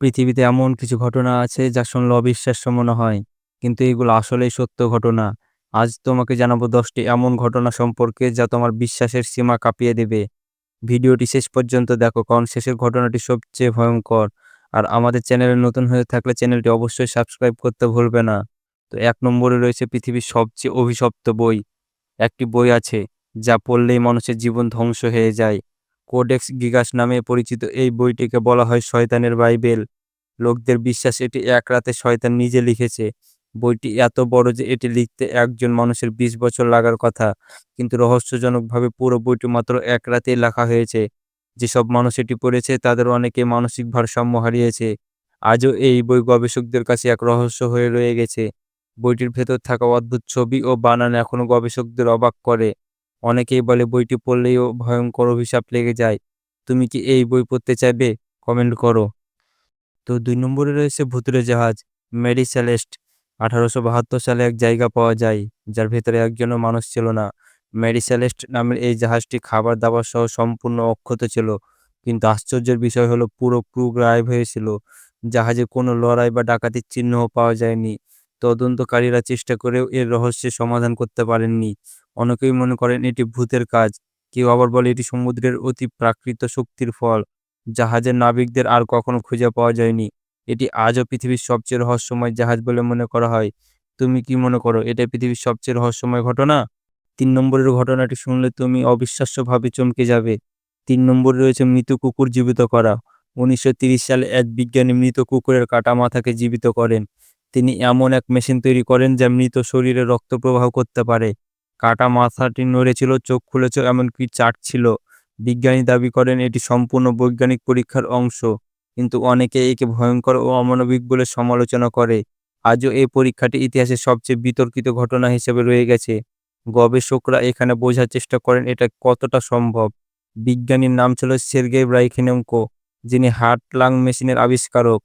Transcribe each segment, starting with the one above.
পৃথিবীতে এমন কিছু ঘটনা আছে যা শুনলে অবিশ্বাস্য মনে হয়, কিন্তু এগুলো আসলেই সত্য ঘটনা। আজ তোমাকে জানাবো 10টি এমন ঘটনা সম্পর্কে যা তোমার বিশ্বাসের সীমা কাঁপিয়ে দেবে। ভিডিওটি শেষ পর্যন্ত দেখো, কারণ শেষের ঘটনাটি সবচেয়ে ভয়ঙ্কর। আর আমাদের চ্যানেলে নতুন হয়ে থাকলে চ্যানেলটি অবশ্যই সাবস্ক্রাইব করতে ভুলবে না। তো 1 নম্বরে রয়েছে পৃথিবীর সবচেয়ে অভিশপ্ত বই। একটি বই আছে যা পড়লেই মানুষের জীবন ধ্বংস হয়ে যায়। কোডেক্স গিগাস নামে পরিচিত এই বইটিকে বলা হয় শয়তানের বাইবেল। লোকদের বিশ্বাস এটি এক রাতে শয়তান নিজে লিখেছে। বইটি এত বড় যে এটি লিখতে একজন মানুষের 20 বছর লাগার কথা, কিন্তু রহস্যজনকভাবে পুরো বইটি মাত্র এক রাতেই লেখা হয়েছে। যেসব মানুষ এটি পড়েছে তাদের অনেকে মানসিক ভারসাম্য হারিয়েছে। আজও এই বই গবেষকদের কাছে এক রহস্য হয়ে রয়ে গেছে। বইটির ভেতর থাকা অদ্ভুত ছবি ও বানান এখনো গবেষকদের অবাক করে। অনেকেই বলে বইটি পড়লেও ভয়ঙ্কর অভিশাপ লেগে যায়। তুমি কি এই বই পড়তে চাইবে? কমেন্ট করো। তো 2 নম্বরে রয়েছে ভুতুড়ে জাহাজ মেরি সেলেস্ট। 1872 সালে এক জায়গা পাওয়া যায় যার ভেতরে একজনও মানুষ ছিল না। মেরি সেলেস্ট নামের এই জাহাজটি খাবার দাবার সহ সম্পূর্ণ অক্ষত ছিল, কিন্তু আশ্চর্যের বিষয় হলো পুরো ক্রু গায়েব হয়েছিল। জাহাজে কোনো লড়াই বা ডাকাতির চিহ্নও পাওয়া যায়নি। তদন্তকারীরা চেষ্টা করেও এর রহস্যের সমাধান করতে পারেননি। অনেকেই মনে করেন এটি ভূতের কাজ, কেউ আবার বলে এটি সমুদ্রের অতি প্রাকৃত শক্তির ফল। জাহাজের নাবিকদের আর কখনো খুঁজে পাওয়া যায়নি। এটি আজও পৃথিবীর সবচেয়ে রহস্যময় জাহাজ বলে মনে করা হয়। তুমি কি মনে করো এটা পৃথিবীর সবচেয়ে রহস্যময় ঘটনা? 3 নম্বরের ঘটনাটি শুনলে তুমি অবিশ্বাস্যভাবে চমকে যাবে। 3 নম্বরে রয়েছে মৃত কুকুর জীবিত করা। 1930 সালে এক বিজ্ঞানী মৃত কুকুরের কাটা মাথাকে জীবিত করেন। তিনি এমন এক মেশিন তৈরি করেন যা মৃত শরীরে রক্ত প্রবাহ করতে পারে। কাটা মাথাটি নড়েছিল, চোখ খুলেছে, এমনকি চাটছিল। বিজ্ঞানী দাবি করেন এটি সম্পূর্ণ বৈজ্ঞানিক পরীক্ষার অংশ, কিন্তু অনেকে একে ভয়ঙ্কর ও অমানবিক বলে সমালোচনা করে। আজও এই পরীক্ষাটি ইতিহাসের সবচেয়ে বিতর্কিত ঘটনা হিসেবে রয়ে গেছে। গবেষকরা এখানে বোঝার চেষ্টা করেন এটা কতটা সম্ভব। বিজ্ঞানীর নাম ছিল সের্গেই ব্রাইখিনেনকো, যিনি হার্ট লাং মেশিনের আবিষ্কারক।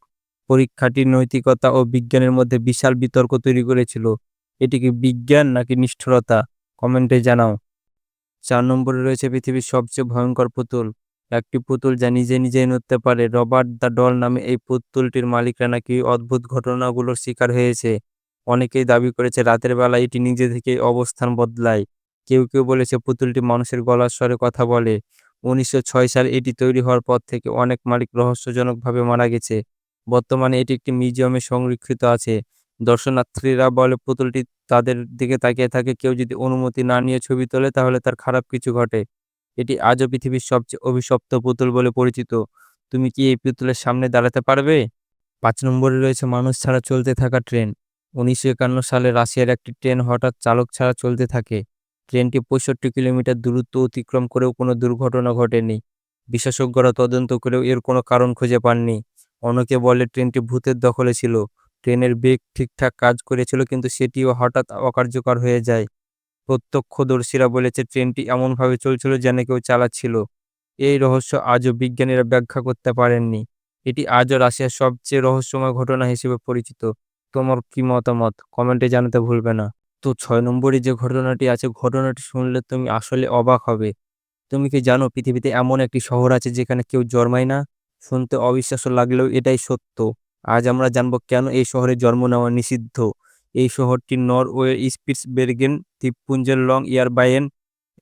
পরীক্ষাটির নৈতিকতা ও বিজ্ঞানের মধ্যে বিশাল বিতর্ক তৈরি করেছিল। এটি কি বিজ্ঞান নাকি নিষ্ঠুরতা? কমেন্টে জানাও। 4 নম্বরে রয়েছে পৃথিবীর সবচেয়ে ভয়ঙ্কর পুতুল। একটি পুতুল যা নিজে নিজেই নড়তে পারে। রবার্ট দ্য ডল নামে এই পুতুলটির মালিকরা নাকি অদ্ভুত ঘটনাগুলোর শিকার হয়েছে। অনেকেই দাবি করেছে রাতের বেলা এটি নিজে থেকেই অবস্থান বদলায়। কেউ কেউ বলেছে পুতুলটি মানুষের গলার স্বরে কথা বলে। 1906 সালে এটি তৈরি হওয়ার পর থেকে অনেক মালিক রহস্যজনকভাবে মারা গেছে। বর্তমানে এটি একটি মিউজিয়ামে সংরক্ষিত আছে। দর্শনার্থীরা বলে পুতুলটি তাদের দিকে তাকিয়ে থাকে। কেউ যদি অনুমতি না নিয়ে ছবি তোলে তাহলে তার খারাপ কিছু ঘটে। এটি আজও পৃথিবীর সবচেয়ে অভিশপ্ত পুতুল বলে পরিচিত। তুমি কি এই পুতুলের সামনে দাঁড়াতে পারবে? 5 নম্বরে রয়েছে মানুষ ছাড়া চলতে থাকা ট্রেন। 1951 সালে রাশিয়ার একটি ট্রেন হঠাৎ চালক ছাড়া চলতে থাকে। ট্রেনটি 65 কিলোমিটার দূরত্ব অতিক্রম করেও কোনো দুর্ঘটনা ঘটেনি। বিশেষজ্ঞরা তদন্ত করেও এর কোনো কারণ খুঁজে পাননি। অনেকে বলে ট্রেনটি ভূতের দখলে ছিল। ট্রেনের বেগ ঠিকঠাক কাজ করেছিল, কিন্তু সেটিও হঠাৎ অকার্যকর হয়ে যায়। প্রত্যক্ষদর্শীরা বলেছে ট্রেনটি এমনভাবে চলছিল যেন কেউ চালাচ্ছিল। এই রহস্য আজও বিজ্ঞানীরা ব্যাখ্যা করতে পারেননি। এটি আজও রাশিয়ার সবচেয়ে রহস্যময় ঘটনা হিসেবে পরিচিত। তোমার কি মতামত? কমেন্টে জানাতে ভুলবে না। তো 6 নম্বরে যে ঘটনাটি আছে, ঘটনাটি শুনলে তুমি আসলে অবাক হবে। তুমি কি জানো পৃথিবীতে এমন একটি শহর আছে যেখানে কেউ জন্মায় না? শুনতে অবিশ্বাস্য লাগলেও এটাই সত্য। আজ আমরা জানবো কেন এই শহরে জন্ম নেওয়া নিষিদ্ধ। এই শহরটি নরওয়ের স্পিটসবের্গেন দ্বীপপুঞ্জের লং ইয়ারবাইয়েন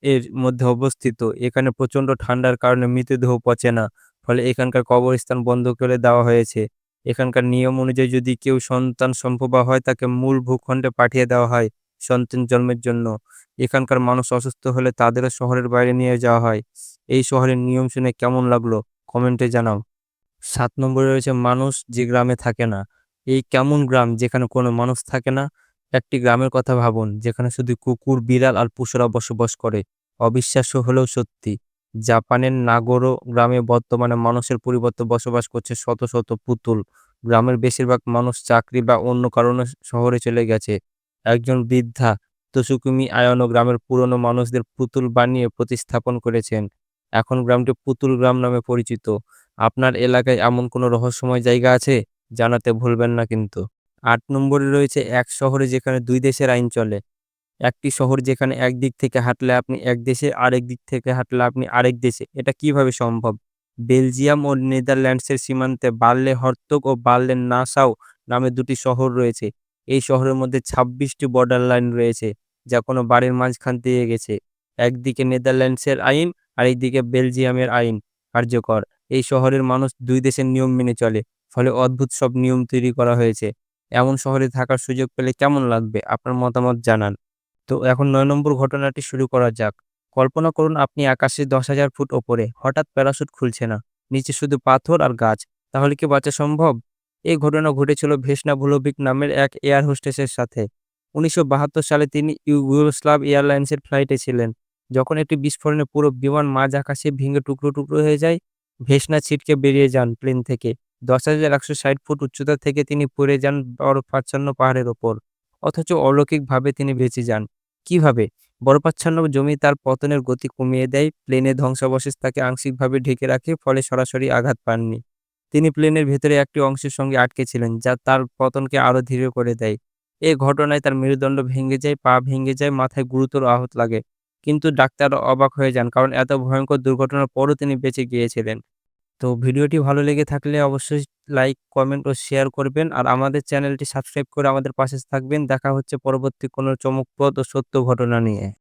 এর মধ্যে অবস্থিত। এখানে প্রচণ্ড ঠান্ডার কারণে মৃতদেহ পচে না, ফলে এখানকার কবরস্থান বন্ধ করে দেওয়া হয়েছে। এখানকার নিয়ম অনুযায়ী যদি কেউ সন্তান সম্ভবা হয় তাকে মূল ভূখণ্ডে পাঠিয়ে দেওয়া হয় সন্তান জন্মের জন্য। এখানকার মানুষ অসুস্থ হলে তাদেরও শহরের বাইরে নিয়ে যাওয়া হয়। এই শহরের নিয়ম শুনে কেমন লাগলো? কমেন্টে জানাও। 7 নম্বরে রয়েছে মানুষ যে গ্রামে থাকে না। এই কেমন গ্রাম যেখানে কোনো মানুষ থাকে না? একটি গ্রামের কথা ভাবুন যেখানে শুধু কুকুর, বিড়াল আর পশুরা বসবাস করে। অবিশ্বাস্য হলেও সত্যি। জাপানের নাগোরো গ্রামে বর্তমানে মানুষের পরিবর্তে বসবাস করছে শত শত পুতুল। গ্রামের বেশিরভাগ মানুষ চাকরি বা অন্য কারণে শহরে চলে গেছে। একজন বৃদ্ধা তোসুকুমি আয়ানো গ্রামের পুরনো মানুষদের পুতুল বানিয়ে প্রতিস্থাপন করেছেন। এখন গ্রামটি পুতুল গ্রাম নামে পরিচিত। আপনার এলাকায় এমন কোনো রহস্যময় জায়গা আছে? জানাতে ভুলবেন না কিন্তু। 8 নম্বরে রয়েছে এক শহরে যেখানে 2 দেশের আইন চলে। একটি শহর যেখানে একদিক থেকে হাঁটলে আপনি এক দেশে, আরেক দিক থেকে হাঁটলে আপনি আরেক দেশে। এটা কিভাবে সম্ভব? বেলজিয়াম ও নেদারল্যান্ডসের সীমান্তে বার্লে হরতগ ও বার্লে নাসাউ নামে দুটি শহর রয়েছে। এই শহরের মধ্যে ২৬টি বর্ডার লাইন রয়েছে, যা কোনো বাড়ির মাঝখান দিয়ে গেছে। একদিকে নেদারল্যান্ডসের আইন, আরেকদিকে বেলজিয়ামের আইন কার্যকর। এই শহরের মানুষ দুই দেশের নিয়ম মেনে চলে, ফলে অদ্ভুত সব নিয়ম তৈরি করা হয়েছে। এমন শহরে থাকার সুযোগ পেলে কেমন লাগবে? আপনার মতামত জানান। তো এখন ৯ নম্বর ঘটনাটি শুরু করা যাক। কল্পনা করুন আপনি আকাশে ১০,০০০ ফুট ওপরে। হঠাৎ প্যারাশুট খুলছে না। নিচে শুধু পাথর আর গাছ। তাহলে কি বাঁচা সম্ভব? এই ঘটনা ঘটেছিল ভেসনা ভুলোভিক নামের এক এয়ার হোস্টেসের সাথে। ১৯৭২ সালে তিনি ইউগোস্লাভ এয়ারলাইন্সের ফ্লাইটে ছিলেন। যখন একটি বিস্ফোরণে পুরো বিমান মাঝ আকাশে ভেঙে টুকরো, টুকরো হয়ে যায়। ভেসনা ছিটকে বেরিয়ে যান প্লেন থেকে। ১০,১৬০ ফুট উচ্চতা থেকে তিনি পড়ে যান বরফাচ্ছন্ন পাহাড়ের ওপর। অথচ অলৌকিকভাবে তিনি বেঁচে যান। কিভাবে? বরফাচ্ছন্ন জমি তার পতনের গতি কমিয়ে দেয়, প্লেনের ধ্বংসাবশেষ তাকে আংশিকভাবে ঢেকে রাখে, ফলে সরাসরি আঘাত পাননি। তিনি প্লেনের ভেতরে একটি অংশের সঙ্গে আটকে ছিলেন, যা তার পতনকে আরও ধীর করে দেয়। এ ঘটনায় তার মেরুদণ্ড ভেঙে যায়, পা ভেঙে যায়, মাথায় গুরুতর আঘাত লাগে। কিন্তু ডাক্তার অবাক হয়ে যান, কারণ এত ভয়ঙ্কর দুর্ঘটনার পরও তিনি বেঁচে গিয়েছিলেন। তো ভিডিওটি ভালো লেগে থাকলে অবশ্যই লাইক, কমেন্ট ও শেয়ার করবেন। আর আমাদের চ্যানেলটি সাবস্ক্রাইব করে আমাদের পাশে থাকবেন। দেখা হচ্ছে পরবর্তী কোনো চমকপ্রদ ও সত্য ঘটনা নিয়ে।